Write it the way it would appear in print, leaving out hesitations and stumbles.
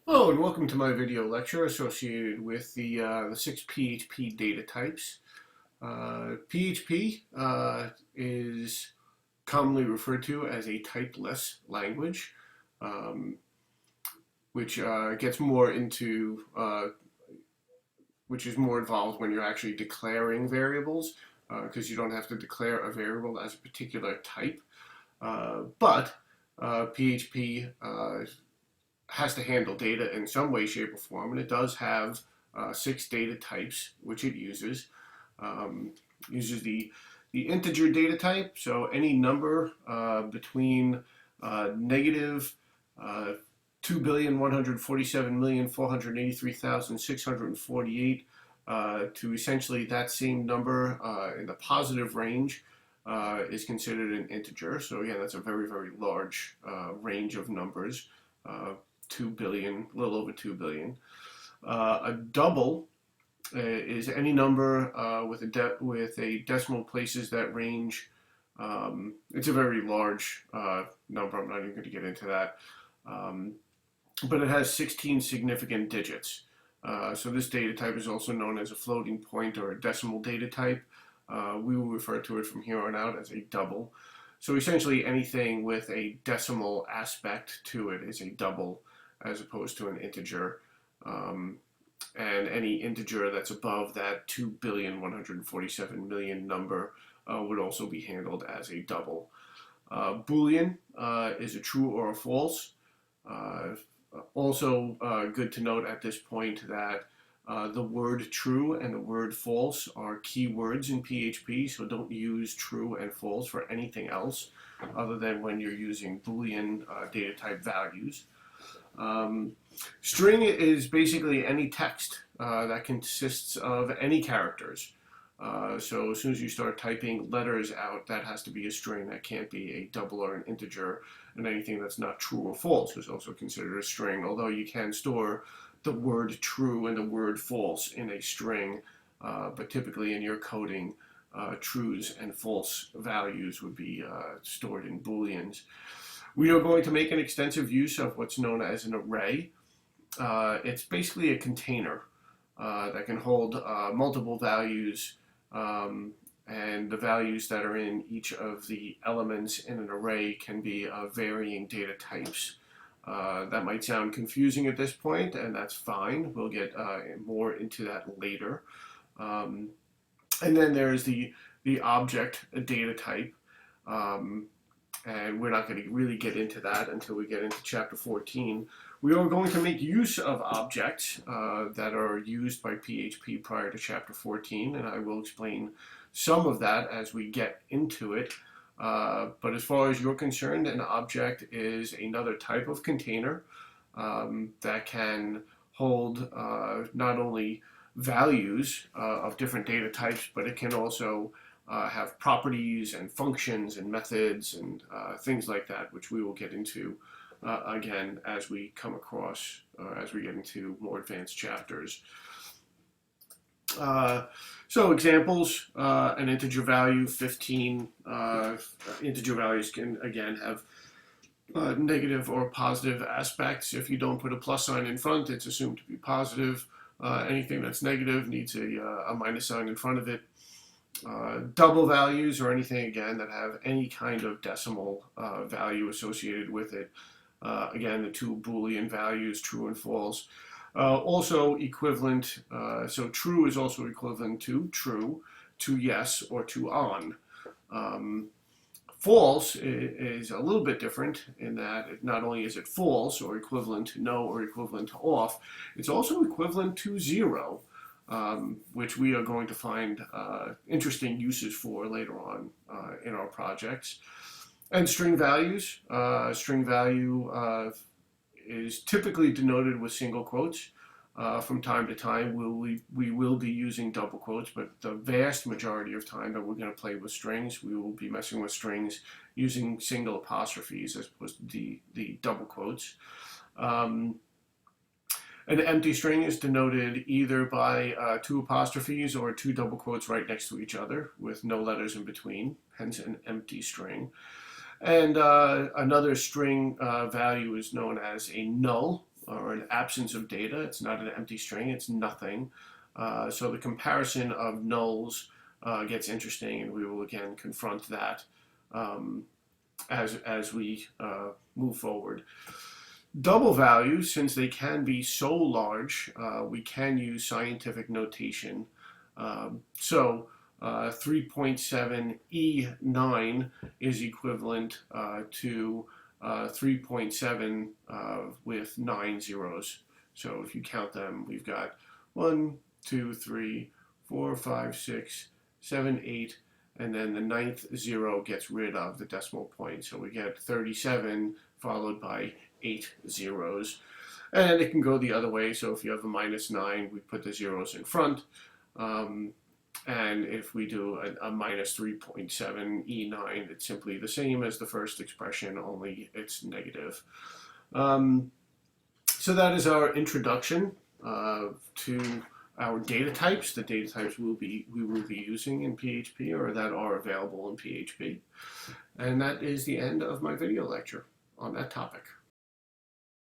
Hello and welcome to my video lecture associated with the 6 PHP data types. PHP is commonly referred to as a typeless language, um, which gets more into, which is more involved when you're actually declaring variables, because you don't have to declare a variable as a particular type. But PHP has to handle data in some way, shape, or form, and it does have 6 data types which it uses. Uses the integer data type, so any number between negative 2,147,483,648 to essentially that same number in the positive range is considered an integer. So again, that's a very, very large range of numbers. 2 billion, a little over 2 billion. A double is any number with a decimal places that range. It's a very large number. I'm not even going to get into that. But it has 16 significant digits. So this data type is also known as a floating point or a decimal data type. We will refer to it from here on out as a double. So essentially anything with a decimal aspect to it is a double as opposed to an integer. And any integer that's above that 2,147,000,000 number would also be handled as a double. Boolean is a true or a false. Also good to note at this point that the word true and the word false are keywords in PHP, so don't use true and false for anything else other than when you're using Boolean data type values. String is basically any text that consists of any characters. So as soon as you start typing letters out, that has to be a string. That can't be a double or an integer. And anything that's not true or false is also considered a string, although you can store the word true and the word false in a string, but typically in your coding, trues and false values would be stored in booleans. We are going to make an extensive use of what's known as an array. It's basically a container that can hold multiple values, and the values that are in each of the elements in an array can be varying data types. That might sound confusing at this point, and that's fine. We'll get more into that later. And then there's the object data type. And we're not going to really get into that until we get into chapter 14. We are going to make use of objects that are used by PHP prior to chapter 14, and I will explain some of that as we get into it. But as far as you're concerned, an object is another type of container that can hold not only values of different data types, but it can also have properties and functions and methods and things like that, which we will get into again as we come across, as we get into more advanced chapters. So examples, an integer value, 15. Integer values can, again, have negative or positive aspects. If you don't put a plus sign in front, it's assumed to be positive. Anything that's negative needs a minus sign in front of it. Double values or anything, again, that have any kind of decimal value associated with it. Again, the two Boolean values, true and false. Also equivalent, so true is also equivalent to true, to yes, or to on. False is a little bit different in that not only is it false or equivalent to no or equivalent to off, it's also equivalent to 0. Which we are going to find interesting uses for later on in our projects. And string values. String value is typically denoted with single quotes. From time to time, we will be using double quotes, but the vast majority of time that we're going to play with strings, we will be messing with strings using single apostrophes as opposed to the double quotes. An empty string is denoted either by 2 apostrophes or 2 double quotes right next to each other with no letters in between, hence an empty string. And another string value is known as a null, or an absence of data. It's not an empty string, it's nothing. So the comparison of nulls gets interesting, and we will again confront that as we move forward. Double values, since they can be so large, we can use scientific notation. So 3.7 E9 is equivalent to 3.7 with 9 zeros. So if you count them, we've got 1, 2, 3, 4, 5, 6, 7, 8, and then the ninth zero gets rid of the decimal point. So we get 37 followed by 8 zeros. And it can go the other way. So if you have a -9, we put the zeros in front. And if we do a minus 3.7 E9, it's simply the same as the first expression, only it's negative. So that is our introduction to our data types, the data types we will be using in PHP, or that are available in PHP. And that is the end of my video lecture on that topic.